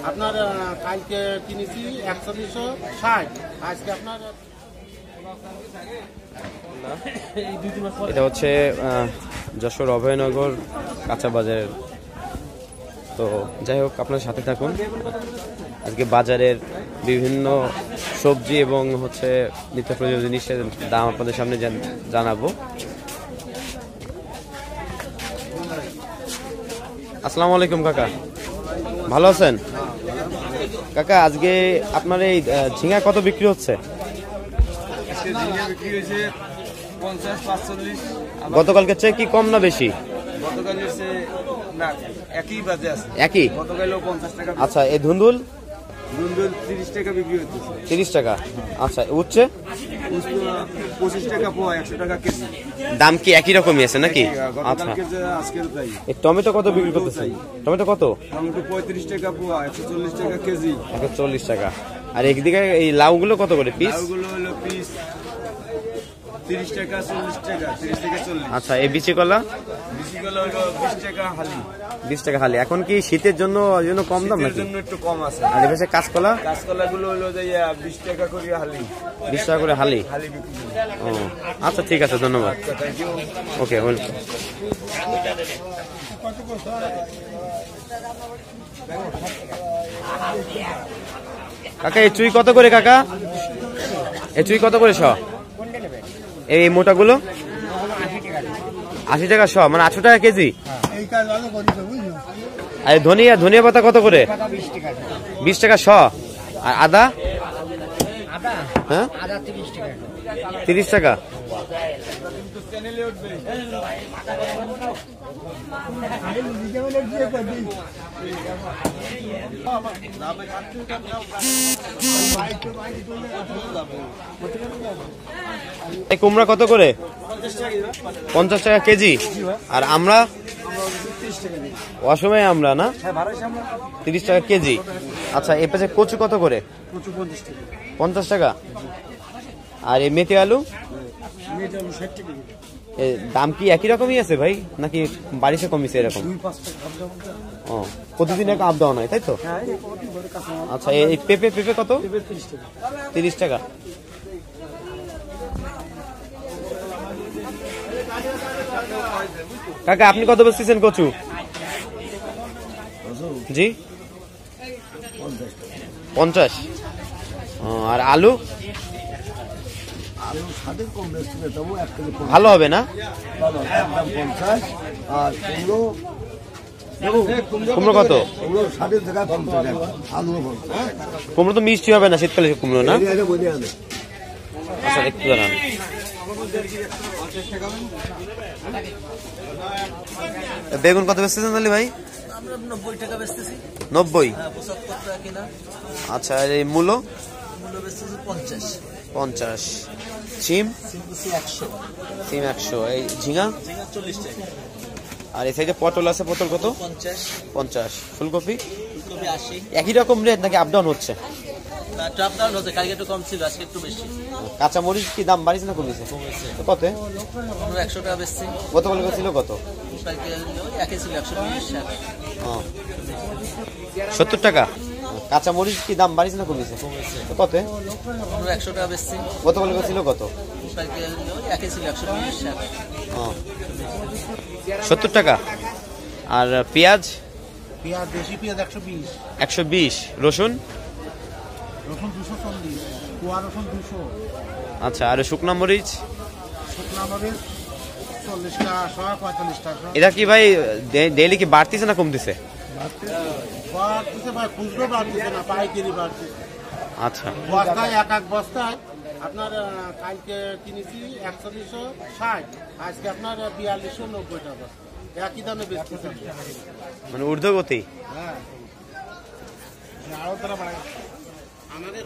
আপনার কালকে কিনেছি 4160, আজকে আপনার এটা হচ্ছে যশোর অভয়নগর কাঁচা বাজারের। তো যাই হোক, আপনার সাথে থাকুন। আজকে বাজারের বিভিন্ন সবজি এবং হচ্ছে নিত্য প্রয়োজনীয় জিনিসের দাম আপনাদের সামনে জানাবো। আসসালামু আলাইকুম কাকা, ভালো আছেন? কাকা, আজকে আপনার এই ঝিঙা কত বিক্রি হচ্ছে? গতকালকে চেয়ে কি কম না বেশি? একই। আচ্ছা, এই ধুন্দুল 30 টাকা বিক্রি হচ্ছে। 30 টাকা। আচ্ছা, উচ্ছে 25 টাকা পোয়া, 100 টাকা কেজি। দাম কি একই রকমই আছে নাকি? আচ্ছা, এই টমেটো কত বিক্রি করতেছেন? টমেটো কত? টমেটো 35 টাকা পোয়া, 140 টাকা কেজি। 140 টাকা। আর একদিকে এই লাউগুলো কত করে পিস? লাউগুলো হলো পিস 30 টাকা, 40 টাকা, 30 থেকে 40। আচ্ছা, এই বিচি কলা? বিচি কলা হলো 20 টাকা হালি। 20 টাকা হালি। এখন কি শীতের জন্য কম দাম নাকি? এর জন্য একটু কম আছে। আর এখানে কাঁচকলা? কাঁচকলা গুলো হলো 20 টাকা করে হালি। 20 টাকা করে হালি। হালি বিক্রি। ও আচ্ছা, ঠিক আছে, ধন্যবাদ। Thank you. Okay, welcome. কাকা, এই চুই কত করে কাকা? এই চুই কত করে শ? এই মোটাগুলো 80 টাকা শ, মানে 800 টাকা কেজি। আর ধনিয়া পাতা কত করে? 20 টাকা শ। আর আদা? হ্যাঁ, 30 টাকা। এই কুমড়া কত করে? 50 টাকা কেজি। আর আমরা অসময়ে আমরা না 30 টাকা কেজি। আচ্ছা, এ পাশে কচু কত করে? 50 টাকা। আর এই মেথি আলু দাম কি একই রকমই আছে ভাই, নাকি বাড়িতে কমিছে এরকম? ও, প্রতিদিন এক আপ ডাউন হয়, তাই তো? আচ্ছা, এই পেঁপে কত? 30 টাকা। কাকা, আপনি কত বেচতেছেন কচু? জি, 50। আর আলু? ভালো হবে না? কুমড়ো কত? কুমড়ো তো মিষ্টি হবে না, শীতকালে কুমড়ো না? আচ্ছা, একটু দাঁড়ান। বেগুন কত বেচতেছেন তাহলে ভাই? 90 টাকা বেচতেছি। 90? 75 টাকা কিনা। আচ্ছা, আর এই মূলো? মূল্য বেচতেছি 50। 50। সিম? সিম 100। এই ঝিঙা? 40 টাকা। আর এই সাইডে পটল আছে, পটল কত? 50। 50। ফুলকপি? ফুলকপি 80। একই রকম রেট নাকি আপ ডাউন হচ্ছে? টপ ডাউন হচ্ছে, কালকে একটু কম ছিল, আজকে একটু বেশি। কাঁচা মরিচ কি দাম বাড়িছে না কমেছে? কত? 100 টাকা বেচছি। গতকাল ছিল কত? কালকে একই ছিল, 120। 70 টাকা। কাঁচা মরিচ কি দাম বাড়িছে না কমেছে? কত? 100 টাকা বেচছি। গতকাল ছিল কত? কালকে একই ছিল, 120। 70 টাকা। আর পেঁয়াজ? দেশি পেঁয়াজ 120। 120। রসুন? রসুন 240, কুয়া রসুন 200। আচ্ছা, আর শুকনা মরিচ? শুকনা মরিচ 40 টাকা, 45 টাকা। এটা কি ভাই ডেইলি কি বাড়তিছে না কমতিছে? বাড়তিছে ভাই, খুচরো বাড়তিছে না, পাইকারি বাড়তিছে। আচ্ছা, বস্তায় এক বস্তায় আপনার কালকে কিনেছি 4160, আজকে আপনার 4290 টাকা। একই দামে বেচতেছে। মানে ঊর্ধ্বগতি। হ্যাঁ, আরো তারা বাড়ায় আমাদের।